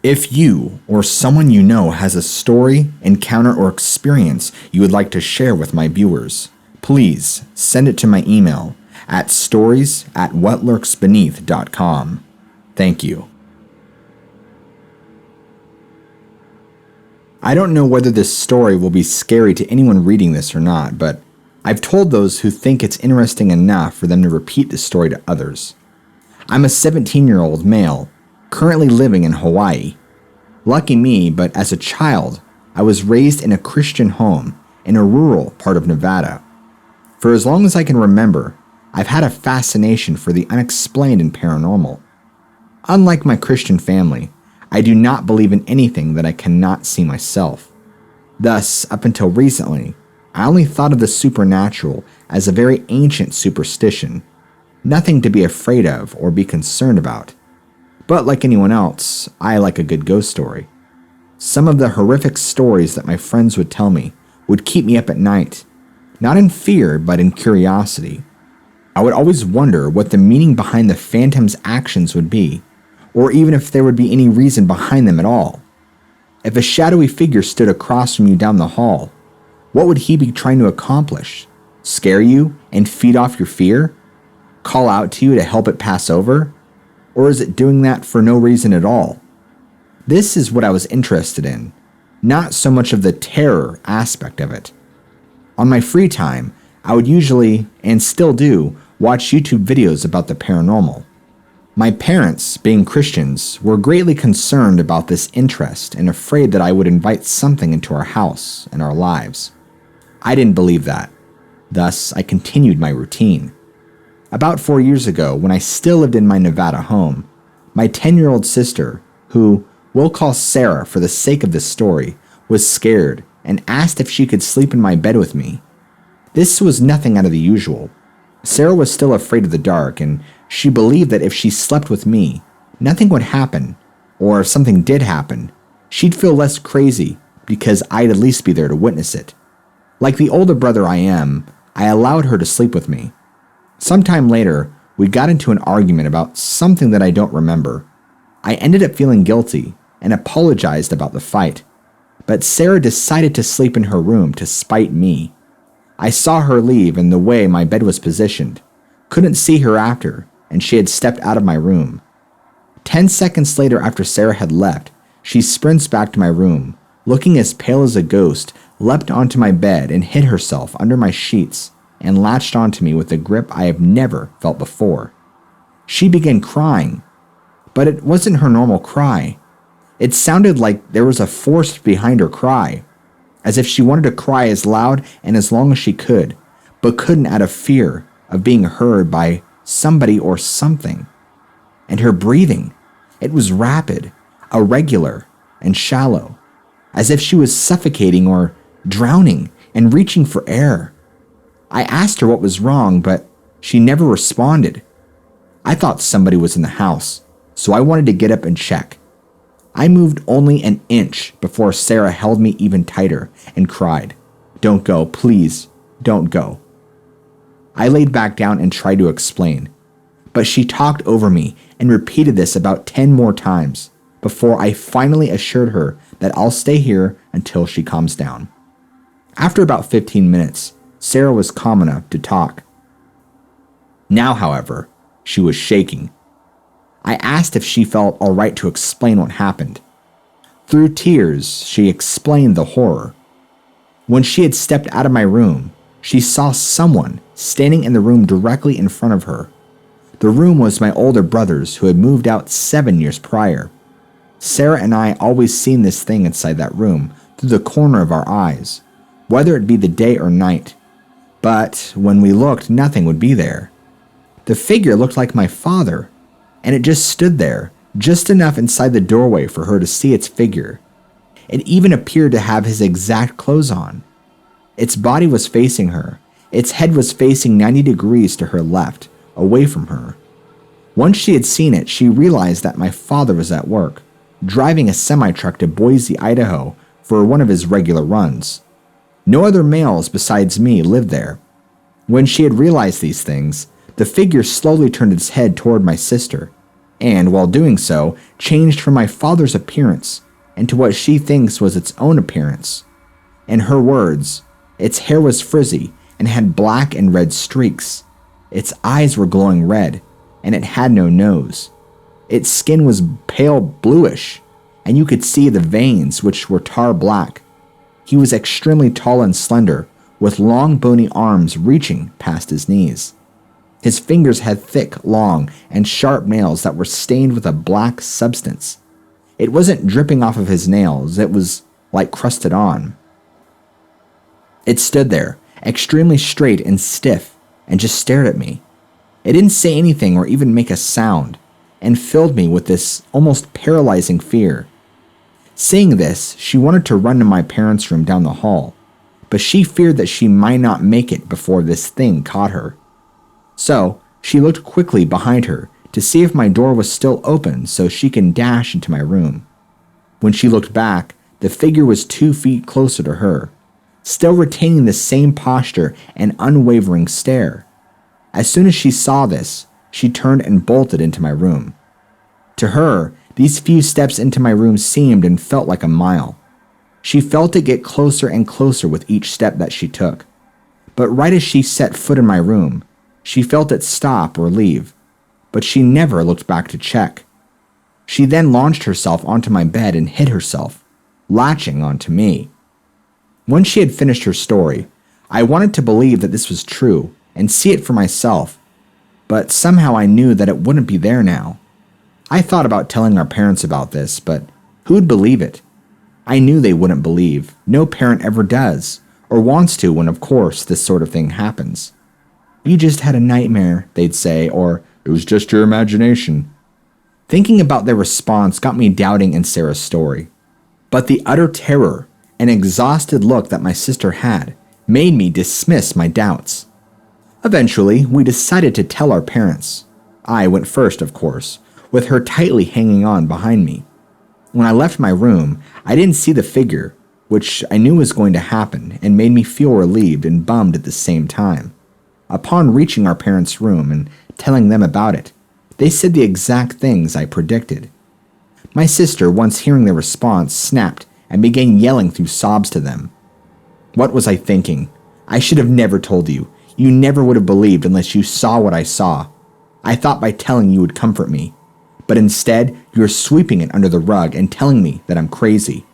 If you or someone you know has a story, encounter, or experience you would like to share with my viewers, please send it to my email at stories@whatlurksbeneath.com. Thank you. I don't know whether this story will be scary to anyone reading this or not, but I've told those who think it's interesting enough for them to repeat the story to others. I'm a 17-year-old male, currently living in Hawaii. Lucky me, but as a child, I was raised in a Christian home in a rural part of Nevada. For as long as I can remember, I've had a fascination for the unexplained and paranormal. Unlike my Christian family, I do not believe in anything that I cannot see myself. Thus, up until recently, I only thought of the supernatural as a very ancient superstition, nothing to be afraid of or be concerned about. But like anyone else, I like a good ghost story. Some of the horrific stories that my friends would tell me would keep me up at night, not in fear, but in curiosity. I would always wonder what the meaning behind the phantom's actions would be, or even if there would be any reason behind them at all. If a shadowy figure stood across from you down the hall, what would he be trying to accomplish? Scare you and feed off your fear? Call out to you to help it pass over? Or is it doing that for no reason at all? This is what I was interested in, not so much of the terror aspect of it. On my free time, I would usually, and still do, watch YouTube videos about the paranormal. My parents, being Christians, were greatly concerned about this interest and afraid that I would invite something into our house and our lives. I didn't believe that. Thus, I continued my routine. About 4 years ago, when I still lived in my Nevada home, my 10-year-old sister, who we'll call Sarah for the sake of this story, was scared and asked if she could sleep in my bed with me. This was nothing out of the usual. Sarah was still afraid of the dark, and she believed that if she slept with me, nothing would happen, or if something did happen, she'd feel less crazy because I'd at least be there to witness it. Like the older brother I am, I allowed her to sleep with me. Sometime later, we got into an argument about something that I don't remember. I ended up feeling guilty and apologized about the fight, but Sarah decided to sleep in her room to spite me. I saw her leave and the way my bed was positioned. Couldn't see her after, and she had stepped out of my room. 10 seconds later after Sarah had left, she sprints back to my room, looking as pale as a ghost, leapt onto my bed and hid herself under my sheets and latched onto me with a grip I have never felt before. She began crying, but it wasn't her normal cry. It sounded like there was a force behind her cry, as if she wanted to cry as loud and as long as she could, but couldn't out of fear of being heard by somebody or something. And her breathing, it was rapid, irregular, and shallow, as if she was suffocating or drowning and reaching for air. I asked her what was wrong, but she never responded. I thought somebody was in the house, so I wanted to get up and check. I moved only an inch before Sarah held me even tighter and cried, "Don't go, please, don't go." I laid back down and tried to explain, but she talked over me and repeated this about 10 more times before I finally assured her that I'll stay here until she calms down. After about 15 minutes, Sarah was calm enough to talk. Now, however, she was shaking. I asked if she felt all right to explain what happened. Through tears, she explained the horror. When she had stepped out of my room, she saw someone standing in the room directly in front of her. The room was my older brother's, who had moved out 7 years prior. Sarah and I always seen this thing inside that room through the corner of our eyes, whether it be the day or night. But when we looked, nothing would be there. The figure looked like my father, and it just stood there, just enough inside the doorway for her to see its figure. It even appeared to have his exact clothes on. Its body was facing her. Its head was facing 90 degrees to her left, away from her. Once she had seen it, she realized that my father was at work, driving a semi-truck to Boise, Idaho for one of his regular runs. No other males besides me lived there. When she had realized these things, the figure slowly turned its head toward my sister. and while doing so, changed from my father's appearance into what she thinks was its own appearance. In her words, its hair was frizzy and had black and red streaks. Its eyes were glowing red, and it had no nose. Its skin was pale bluish, and you could see the veins, which were tar black. He was extremely tall and slender, with long bony arms reaching past his knees. His fingers had thick, long, and sharp nails that were stained with a black substance. It wasn't dripping off of his nails, it was like crusted on. It stood there, extremely straight and stiff, and just stared at me. It didn't say anything or even make a sound, and filled me with this almost paralyzing fear. Seeing this, she wanted to run to my parents' room down the hall, but she feared that she might not make it before this thing caught her. So, she looked quickly behind her to see if my door was still open so she can dash into my room. When she looked back, the figure was 2 feet closer to her, still retaining the same posture and unwavering stare. As soon as she saw this, she turned and bolted into my room. To her, these few steps into my room seemed and felt like a mile. She felt it get closer and closer with each step that she took. But right as she set foot in my room, she felt it stop or leave, but she never looked back to check. She then launched herself onto my bed and hid herself, latching onto me. Once she had finished her story, I wanted to believe that this was true and see it for myself, but somehow I knew that it wouldn't be there now. I thought about telling our parents about this, but who'd believe it? I knew they wouldn't believe. No parent ever does, or wants to when, of course, this sort of thing happens. You just had a nightmare, they'd say, or it was just your imagination. Thinking about their response got me doubting in Sarah's story. But the utter terror and exhausted look that my sister had made me dismiss my doubts. Eventually, we decided to tell our parents. I went first, of course, with her tightly hanging on behind me. When I left my room, I didn't see the figure, which I knew was going to happen and made me feel relieved and bummed at the same time. Upon reaching our parents' room and telling them about it, they said the exact things I predicted. My sister, once hearing their response, snapped and began yelling through sobs to them. What was I thinking? I should have never told you. You never would have believed unless you saw what I saw. I thought by telling you would comfort me. But instead, you're sweeping it under the rug and telling me that I'm crazy.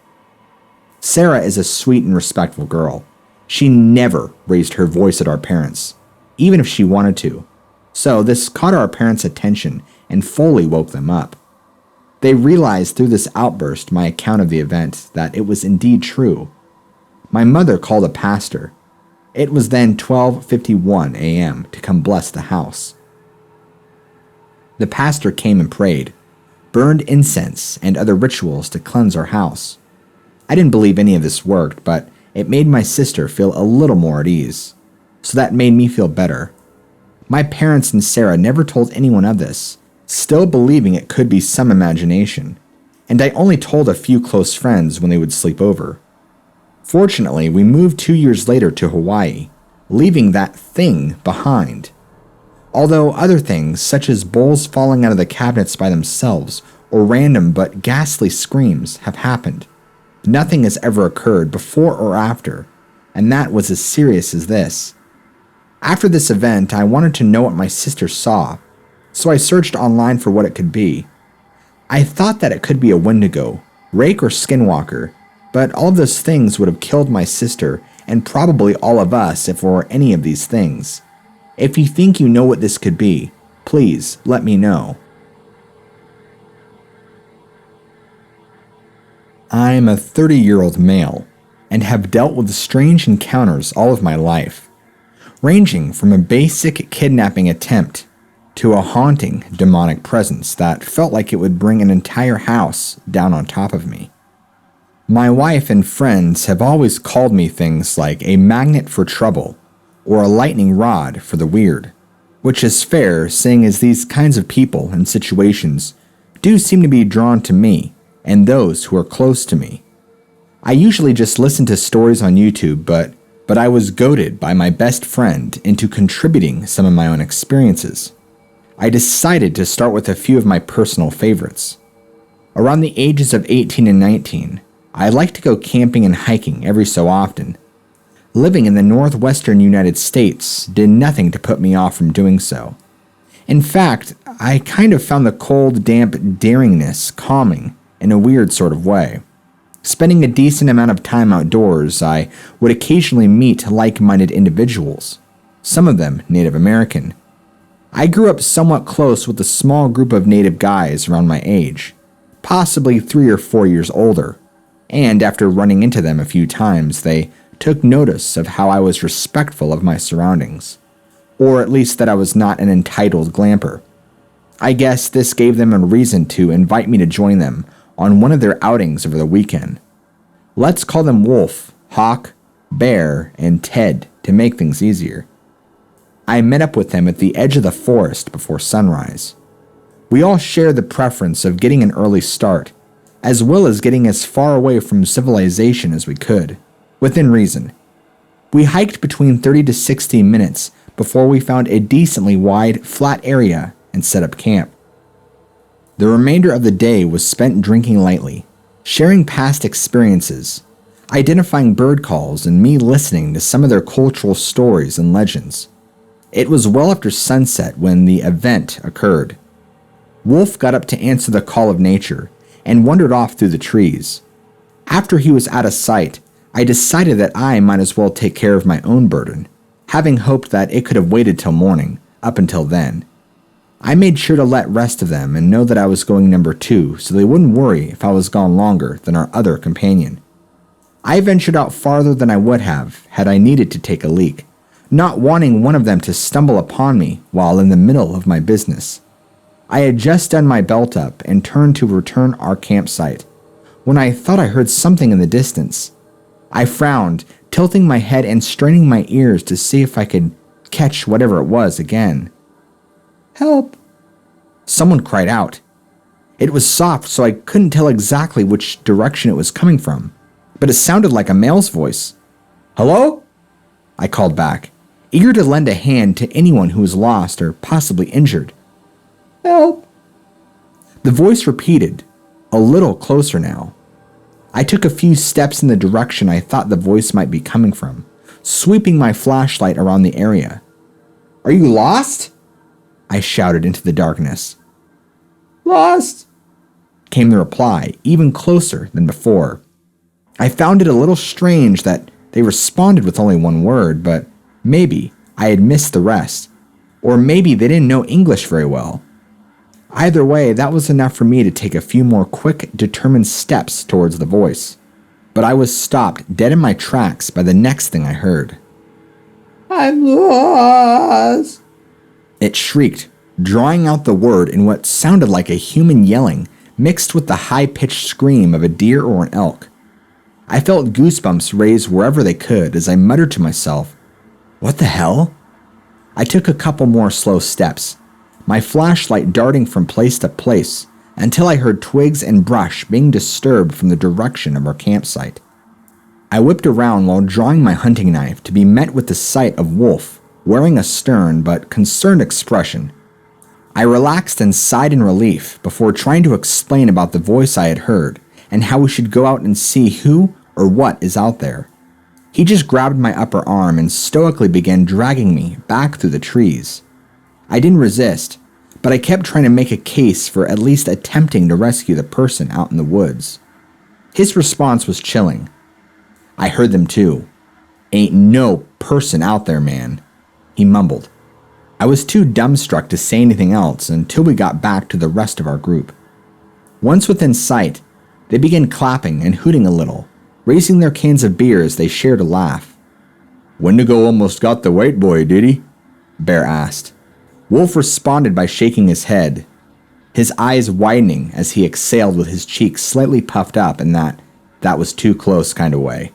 Sarah is a sweet and respectful girl. She never raised her voice at our parents, even if she wanted to. So this caught our parents' attention and fully woke them up. They realized through this outburst, my account of the event, that it was indeed true. My mother called a pastor. It was then 12:51 a.m. to come bless the house. The pastor came and prayed, burned incense and other rituals to cleanse our house. I didn't believe any of this worked, but it made my sister feel a little more at ease, so that made me feel better. My parents and Sarah never told anyone of this, still believing it could be some imagination, and I only told a few close friends when they would sleep over. Fortunately, we moved 2 years later to Hawaii, leaving that thing behind. Although other things, such as bowls falling out of the cabinets by themselves or random but ghastly screams, have happened, nothing has ever occurred before or after, and that was as serious as this. After this event, I wanted to know what my sister saw, so I searched online for what it could be. I thought that it could be a Wendigo, rake, or skinwalker, but all of those things would have killed my sister and probably all of us if it were any of these things. If you think you know what this could be, please let me know. I'm a 30-year-old male and have dealt with strange encounters all of my life, ranging from a basic kidnapping attempt to a haunting demonic presence that felt like it would bring an entire house down on top of me. My wife and friends have always called me things like a magnet for trouble or a lightning rod for the weird, which is fair seeing as these kinds of people and situations do seem to be drawn to me and those who are close to me. I usually just listen to stories on YouTube, but I was goaded by my best friend into contributing some of my own experiences. I decided to start with a few of my personal favorites. Around the ages of 18 and 19, I liked to go camping and hiking every so often. Living in the northwestern United States did nothing to put me off from doing so. In fact, I kind of found the cold, damp daringness calming in a weird sort of way. Spending a decent amount of time outdoors, I would occasionally meet like-minded individuals, some of them Native American. I grew up somewhat close with a small group of Native guys around my age, possibly 3 or 4 years older, and after running into them a few times, they took notice of how I was respectful of my surroundings, or at least that I was not an entitled glamper. I guess this gave them a reason to invite me to join them on one of their outings over the weekend. Let's call them Wolf, Hawk, Bear, and Ted to make things easier. I met up with them at the edge of the forest before sunrise. We all shared the preference of getting an early start, as well as getting as far away from civilization as we could, within reason. We hiked between 30 to 60 minutes before we found a decently wide, flat area and set up camp. The remainder of the day was spent drinking lightly, sharing past experiences, identifying bird calls, and me listening to some of their cultural stories and legends. It was well after sunset when the event occurred. Wolf got up to answer the call of nature and wandered off through the trees. After he was out of sight, I decided that I might as well take care of my own burden, having hoped that it could have waited till morning. Up until then, I made sure to let rest of them and know that I was going number 2 so they wouldn't worry if I was gone longer than our other companion. I ventured out farther than I would have had I needed to take a leak, not wanting one of them to stumble upon me while in the middle of my business. I had just done my belt up and turned to return our campsite when I thought I heard something in the distance. I frowned, tilting my head and straining my ears to see if I could catch whatever it was again. "Help!" Someone cried out. It was soft, so I couldn't tell exactly which direction it was coming from, but it sounded like a male's voice. "Hello?" I called back, eager to lend a hand to anyone who was lost or possibly injured. "Help!" The voice repeated, a little closer now. I took a few steps in the direction I thought the voice might be coming from, sweeping my flashlight around the area. "Are you lost?" I shouted into the darkness. "Lost," came the reply, even closer than before. I found it a little strange that they responded with only one word, but maybe I had missed the rest, or maybe they didn't know English very well. Either way, that was enough for me to take a few more quick, determined steps towards the voice. But I was stopped dead in my tracks by the next thing I heard. "I'm lost," it shrieked, drawing out the word in what sounded like a human yelling, mixed with the high-pitched scream of a deer or an elk. I felt goosebumps raise wherever they could as I muttered to myself, "What the hell?" I took a couple more slow steps, my flashlight darting from place to place until I heard twigs and brush being disturbed from the direction of our campsite. I whipped around while drawing my hunting knife to be met with the sight of Wolf, wearing a stern but concerned expression. I relaxed and sighed in relief before trying to explain about the voice I had heard and how we should go out and see who or what is out there. He just grabbed my upper arm and stoically began dragging me back through the trees. I didn't resist, but I kept trying to make a case for at least attempting to rescue the person out in the woods. His response was chilling. I heard them too. "Ain't no person out there, man," he mumbled. I was too dumbstruck to say anything else until we got back to the rest of our group. Once within sight, they began clapping and hooting a little, raising their cans of beer as they shared a laugh. "Wendigo almost got the white boy, did he?" Bear asked. Wolf responded by shaking his head, his eyes widening as he exhaled with his cheeks slightly puffed up in that was too close kind of way.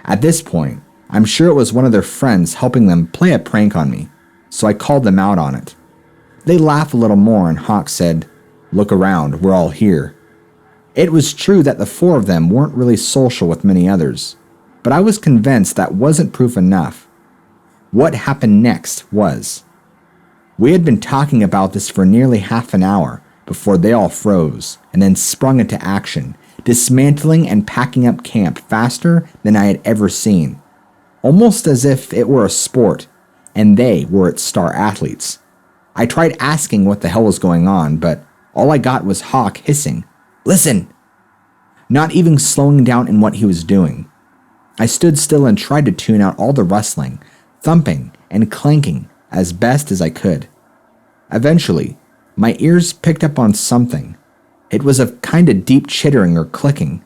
At this point, I'm sure it was one of their friends helping them play a prank on me, so I called them out on it. They laughed a little more and Hawk said, "Look around, we're all here." It was true that the 4 of them weren't really social with many others, but I was convinced that wasn't proof enough. What happened next was. We had been talking about this for nearly half an hour before they all froze and then sprung into action, dismantling and packing up camp faster than I had ever seen, almost as if it were a sport and they were its star athletes. I tried asking what the hell was going on, but all I got was Hawk hissing, "Listen!" Not even slowing down in what he was doing. I stood still and tried to tune out all the rustling, thumping, and clanking as best as I could. Eventually, my ears picked up on something. It was a kind of deep chittering or clicking,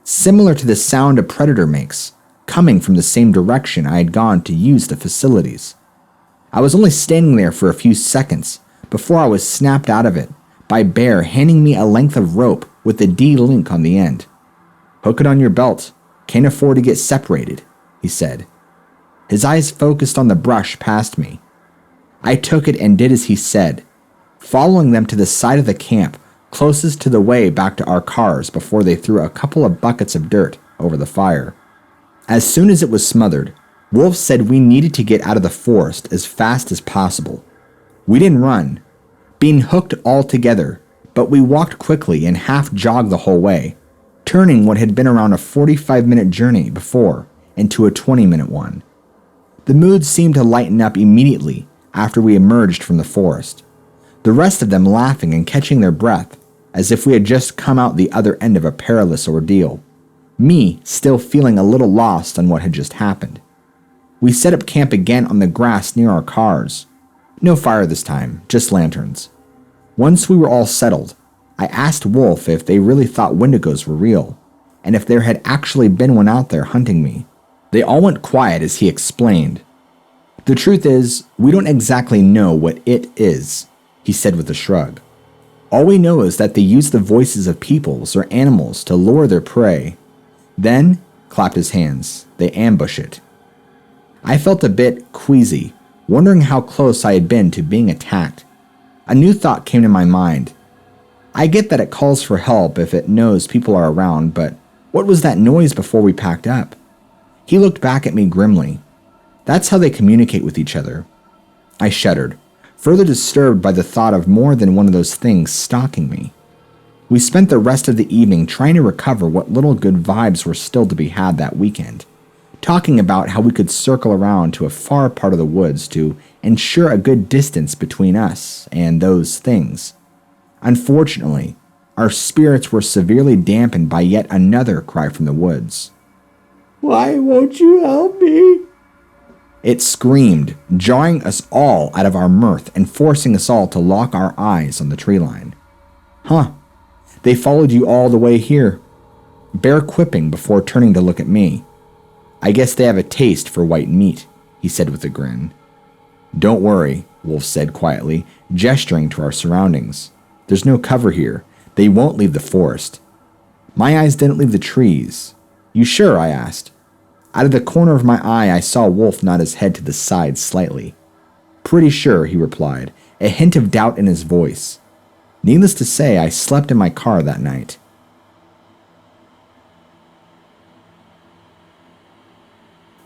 similar to the sound a predator makes, coming from the same direction I had gone to use the facilities. I was only standing there for a few seconds before I was snapped out of it by Bear handing me a length of rope with a D-link on the end. "Hook it on your belt. Can't afford to get separated," he said. His eyes focused on the brush past me. I took it and did as he said, following them to the side of the camp closest to the way back to our cars before they threw a couple of buckets of dirt over the fire. As soon as it was smothered, Wolf said we needed to get out of the forest as fast as possible. We didn't run, being hooked all together, but we walked quickly and half-jogged the whole way, turning what had been around a 45-minute journey before into a 20-minute one. The mood seemed to lighten up immediately after we emerged from the forest, the rest of them laughing and catching their breath as if we had just come out the other end of a perilous ordeal, me still feeling a little lost on what had just happened. We set up camp again on the grass near our cars. No fire this time, just lanterns. Once we were all settled, I asked Wolf if they really thought Wendigos were real, and if there had actually been one out there hunting me. They all went quiet as he explained. "The truth is, we don't exactly know what it is," he said with a shrug. "All we know is that they use the voices of peoples or animals to lure their prey. Then," clapped his hands, "they ambush it." I felt a bit queasy, wondering how close I had been to being attacked. A new thought came to my mind. I get that it calls for help if it knows people are around, but what was that noise before we packed up? He looked back at me grimly. That's how they communicate with each other. I shuddered, further disturbed by the thought of more than one of those things stalking me. We spent the rest of the evening trying to recover what little good vibes were still to be had that weekend, talking about how we could circle around to a far part of the woods to ensure a good distance between us and those things. Unfortunately, our spirits were severely dampened by yet another cry from the woods. "Why won't you help me?" It screamed, jarring us all out of our mirth and forcing us all to lock our eyes on the tree line. "Huh, they followed you all the way here," Bear quipping before turning to look at me. "I guess they have a taste for white meat," he said with a grin. "Don't worry," Wolf said quietly, gesturing to our surroundings. "There's no cover here. They won't leave the forest." My eyes didn't leave the trees. "You sure?" I asked. Out of the corner of my eye, I saw Wolf nod his head to the side slightly. "Pretty sure," he replied, a hint of doubt in his voice. Needless to say, I slept in my car that night.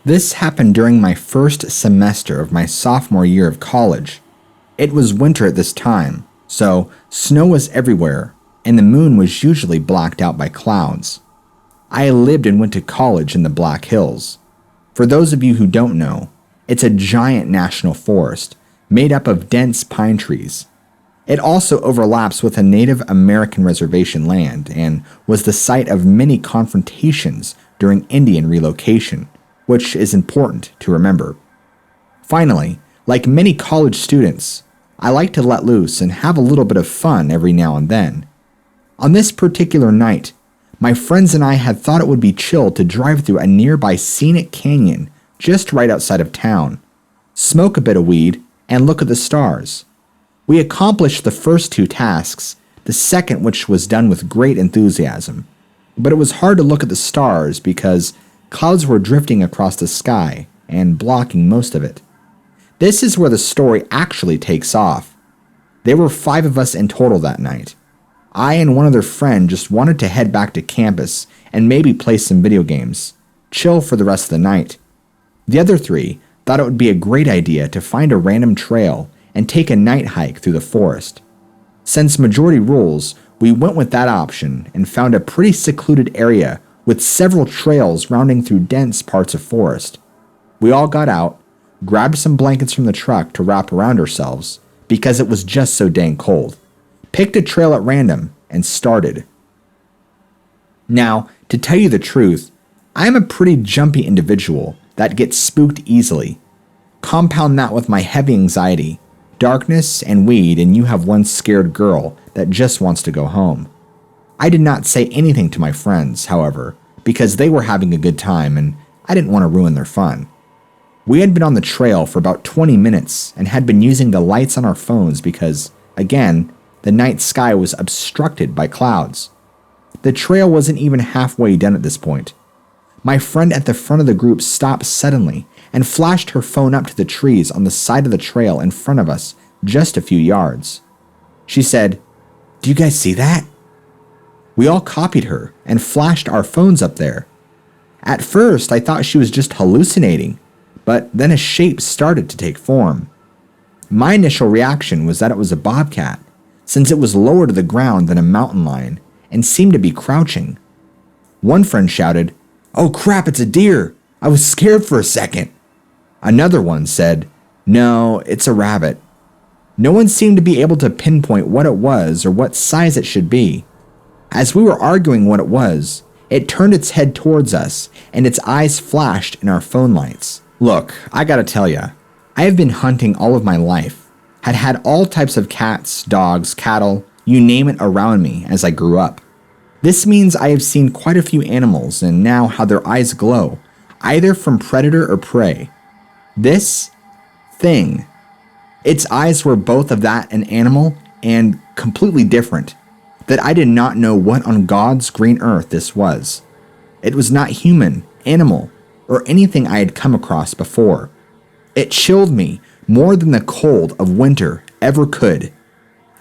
This happened during my first semester of my sophomore year of college. It was winter at this time, so snow was everywhere, and the moon was usually blacked out by clouds. I lived and went to college in the Black Hills. For those of you who don't know, it's a giant national forest made up of dense pine trees. It also overlaps with a Native American reservation land and was the site of many confrontations during Indian relocation, which is important to remember. Finally, like many college students, I like to let loose and have a little bit of fun every now and then. On this particular night, my friends and I had thought it would be chill to drive through a nearby scenic canyon just right outside of town, smoke a bit of weed, and look at the stars. We accomplished the first two tasks, the second which was done with great enthusiasm, but it was hard to look at the stars because clouds were drifting across the sky and blocking most of it. This is where the story actually takes off. There were 5 of us in total that night. I and one other friend just wanted to head back to campus and maybe play some video games, chill for the rest of the night. The other 3 thought it would be a great idea to find a random trail and take a night hike through the forest. Since majority rules, we went with that option and found a pretty secluded area with several trails rounding through dense parts of forest. We all got out, grabbed some blankets from the truck to wrap around ourselves because it was just so dang cold, picked a trail at random, and started. Now, to tell you the truth, I am a pretty jumpy individual that gets spooked easily. Compound that with my heavy anxiety, darkness, and weed, and you have one scared girl that just wants to go home. I did not say anything to my friends, however, because they were having a good time and I didn't want to ruin their fun. We had been on the trail for about 20 minutes and had been using the lights on our phones because, again, the night sky was obstructed by clouds. The trail wasn't even halfway done at this point. My friend at the front of the group stopped suddenly and flashed her phone up to the trees on the side of the trail in front of us, just a few yards. She said, "Do you guys see that?" We all copied her and flashed our phones up there. At first, I thought she was just hallucinating, but then a shape started to take form. My initial reaction was that it was a bobcat, since it was lower to the ground than a mountain lion and seemed to be crouching. One friend shouted, "Oh crap, it's a deer! I was scared for a second." Another one said, "No, it's a rabbit." No one seemed to be able to pinpoint what it was or what size it should be. As we were arguing what it was, it turned its head towards us and its eyes flashed in our phone lights. Look, I gotta tell ya, I have been hunting all of my life, had all types of cats, dogs, cattle, you name it around me as I grew up. This means I have seen quite a few animals and now how their eyes glow, either from predator or prey. This thing, its eyes were both of that an animal and completely different, that I did not know what on God's green earth this was. It was not human, animal, or anything I had come across before. It chilled me more than the cold of winter ever could.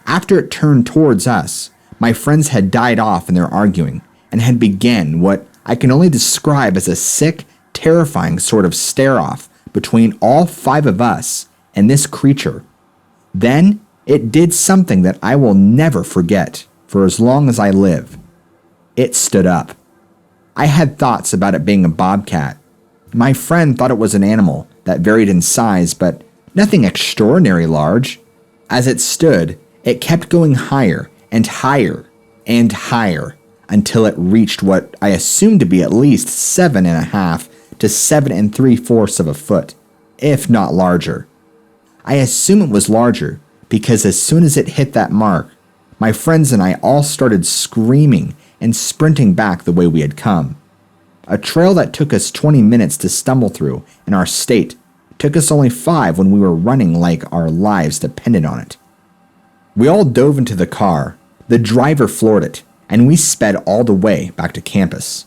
After it turned towards us, my friends had died off in their arguing and had begun what I can only describe as a sick, terrifying sort of stare-off between all five of us and this creature. Then it did something that I will never forget for as long as I live. It stood up. I had thoughts about it being a bobcat. My friend thought it was an animal that varied in size, but nothing extraordinarily large. As it stood, it kept going higher and higher and higher until it reached what I assumed to be at least 7.5 to 7 3/4 of a foot, if not larger. I assume it was larger because as soon as it hit that mark, my friends and I all started screaming and sprinting back the way we had come. A trail that took us 20 minutes to stumble through in our state took us only 5 when we were running like our lives depended on it. We all dove into the car, the driver floored it, and we sped all the way back to campus.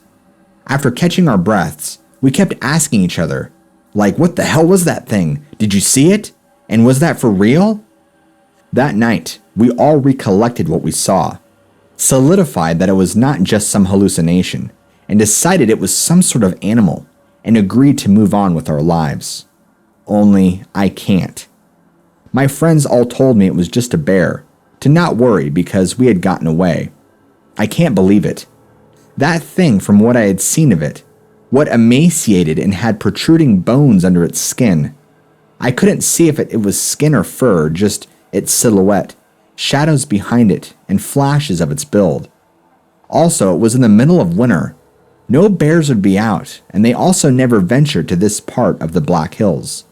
After catching our breaths, we kept asking each other, like, what the hell was that thing? Did you see it? And was that for real? That night, we all recollected what we saw, solidified that it was not just some hallucination, and decided it was some sort of animal, and agreed to move on with our lives. Only I can't. My friends all told me it was just a bear, to not worry because we had gotten away. I can't believe it. That thing, from what I had seen of it, what emaciated and had protruding bones under its skin. I couldn't see if it was skin or fur, just its silhouette, shadows behind it, and flashes of its build. Also, it was in the middle of winter. No bears would be out, and they also never ventured to this part of the Black Hills.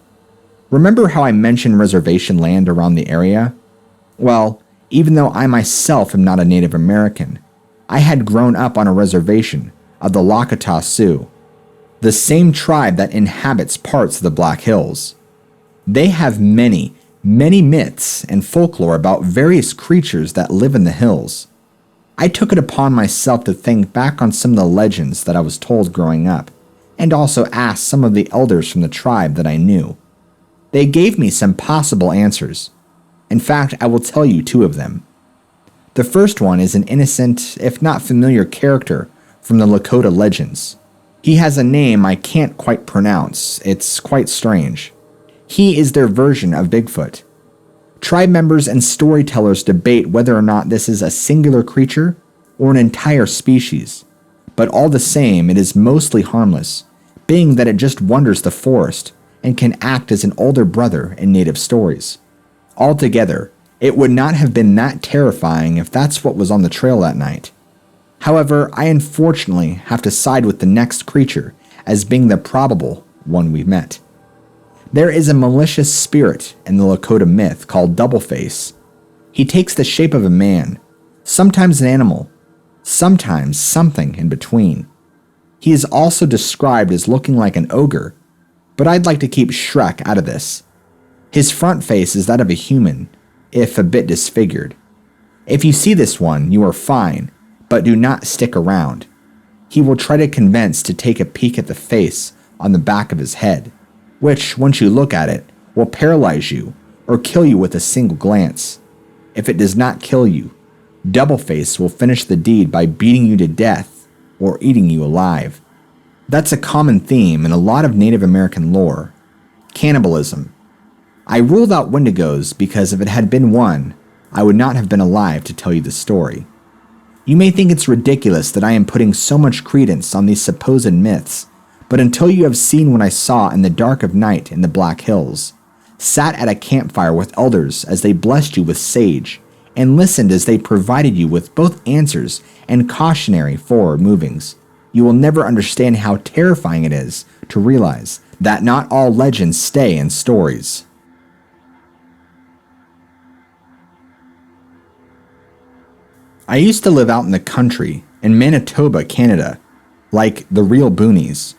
Remember how I mentioned reservation land around the area? Well, even though I myself am not a Native American, I had grown up on a reservation of the Lakota Sioux, the same tribe that inhabits parts of the Black Hills. They have many myths and folklore about various creatures that live in the hills. I took it upon myself to think back on some of the legends that I was told growing up, and also asked some of the elders from the tribe that I knew. They gave me some possible answers. In fact, I will tell you 2 of them. The first one is an innocent, if not familiar character from the Lakota legends. He has a name I can't quite pronounce. It's quite strange. He is their version of Bigfoot. Tribe members and storytellers debate whether or not this is a singular creature or an entire species, but all the same, it is mostly harmless, being that it just wanders the forest and can act as an older brother in native stories. Altogether, it would not have been that terrifying if that's what was on the trail that night. However, I unfortunately have to side with the next creature as being the probable one we met. There is a malicious spirit in the Lakota myth called Doubleface. He takes the shape of a man, sometimes an animal, sometimes something in between. He is also described as looking like an ogre, but I'd like to keep Shrek out of this. His front face is that of a human, if a bit disfigured. If you see this one, you are fine, but do not stick around. He will try to convince to take a peek at the face on the back of his head, which, once you look at it, will paralyze you or kill you with a single glance. If it does not kill you, Doubleface will finish the deed by beating you to death or eating you alive. That's a common theme in a lot of Native American lore. Cannibalism. I ruled out Wendigos because if it had been one, I would not have been alive to tell you the story. You may think it's ridiculous that I am putting so much credence on these supposed myths, but until you have seen what I saw in the dark of night in the Black Hills, sat at a campfire with elders as they blessed you with sage, and listened as they provided you with both answers and cautionary forward movings, you will never understand how terrifying it is to realize that not all legends stay in stories. I used to live out in the country in Manitoba, Canada, like the real boonies.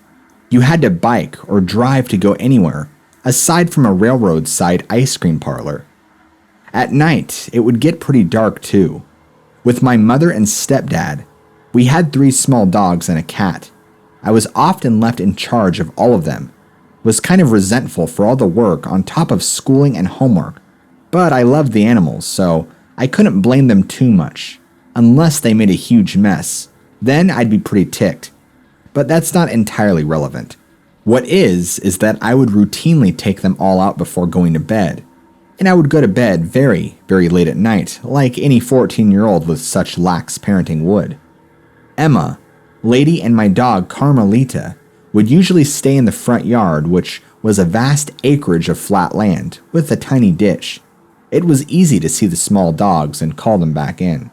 You had to bike or drive to go anywhere, aside from a railroad side ice cream parlor. At night, it would get pretty dark too. With my mother and stepdad, we had 3 small dogs and a cat. I was often left in charge of all of them, was kind of resentful for all the work on top of schooling and homework, but I loved the animals, so I couldn't blame them too much, unless they made a huge mess. Then I'd be pretty ticked. But that's not entirely relevant. What is that I would routinely take them all out before going to bed. And I would go to bed very, very late at night, like any 14-year-old with such lax parenting would. Emma, Lady, and my dog Carmelita would usually stay in the front yard, which was a vast acreage of flat land with a tiny ditch. It was easy to see the small dogs and call them back in.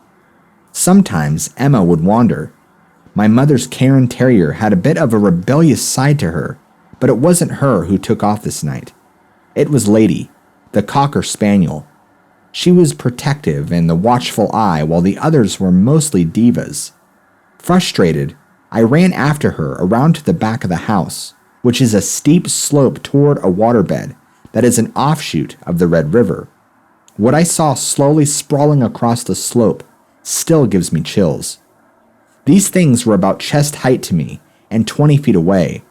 Sometimes Emma would wander. My mother's Cairn Terrier had a bit of a rebellious side to her, but it wasn't her who took off this night. It was Lady, the Cocker Spaniel. She was protective and the watchful eye, while the others were mostly divas. Frustrated, I ran after her around to the back of the house, which is a steep slope toward a waterbed that is an offshoot of the Red River. What I saw slowly sprawling across the slope still gives me chills. These things were about chest height to me and 20 feet away.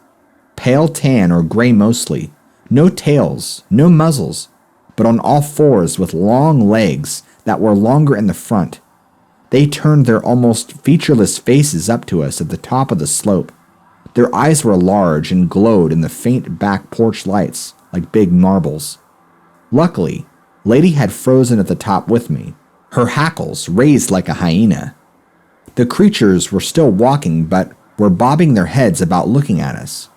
Pale tan or gray mostly, no tails, no muzzles, but on all fours with long legs that were longer in the front. They turned their almost featureless faces up to us at the top of the slope. Their eyes were large and glowed in the faint back porch lights like big marbles. Luckily, Lady had frozen at the top with me, her hackles raised like a hyena. The creatures were still walking, but were bobbing their heads about looking at us.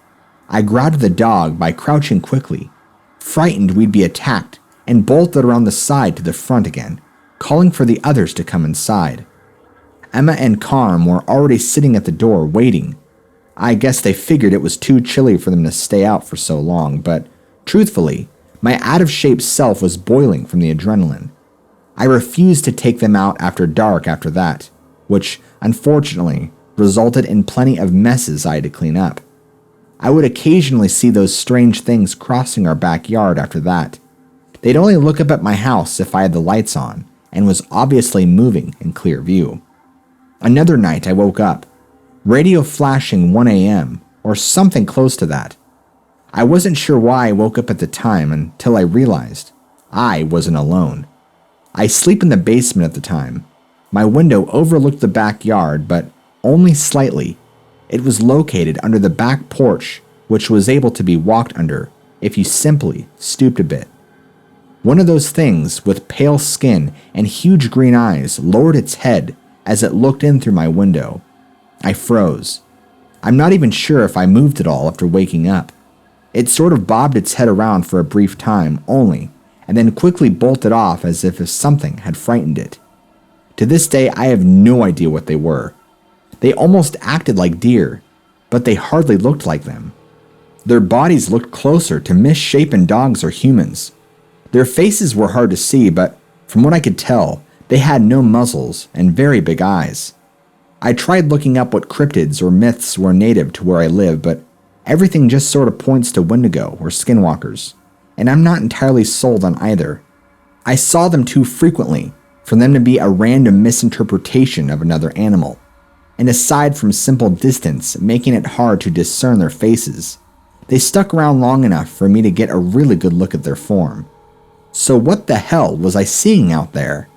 I grabbed the dog by crouching quickly, frightened we'd be attacked, and bolted around the side to the front again, calling for the others to come inside. Emma and Carm were already sitting at the door waiting. I guess they figured it was too chilly for them to stay out for so long, but truthfully, my out-of-shape self was boiling from the adrenaline. I refused to take them out after dark after that, which, unfortunately, resulted in plenty of messes I had to clean up. I would occasionally see those strange things crossing our backyard after that. They'd only look up at my house if I had the lights on, and was obviously moving in clear view. Another night I woke up, radio flashing 1 a.m., or something close to that. I wasn't sure why I woke up at the time until I realized I wasn't alone. I sleep in the basement at the time. My window overlooked the backyard, but only slightly. It was located under the back porch, which was able to be walked under if you simply stooped a bit. One of those things with pale skin and huge green eyes lowered its head as it looked in through my window. I froze. I'm not even sure if I moved at all after waking up. It sort of bobbed its head around for a brief time only, and then quickly bolted off as if something had frightened it. To this day, I have no idea what they were. They almost acted like deer, but they hardly looked like them. Their bodies looked closer to misshapen dogs or humans. Their faces were hard to see, but from what I could tell, they had no muzzles and very big eyes. I tried looking up what cryptids or myths were native to where I live, but everything just sort of points to Wendigo or skinwalkers, and I'm not entirely sold on either. I saw them too frequently for them to be a random misinterpretation of another animal, and aside from simple distance making it hard to discern their faces, they stuck around long enough for me to get a really good look at their form. So what the hell was I seeing out there?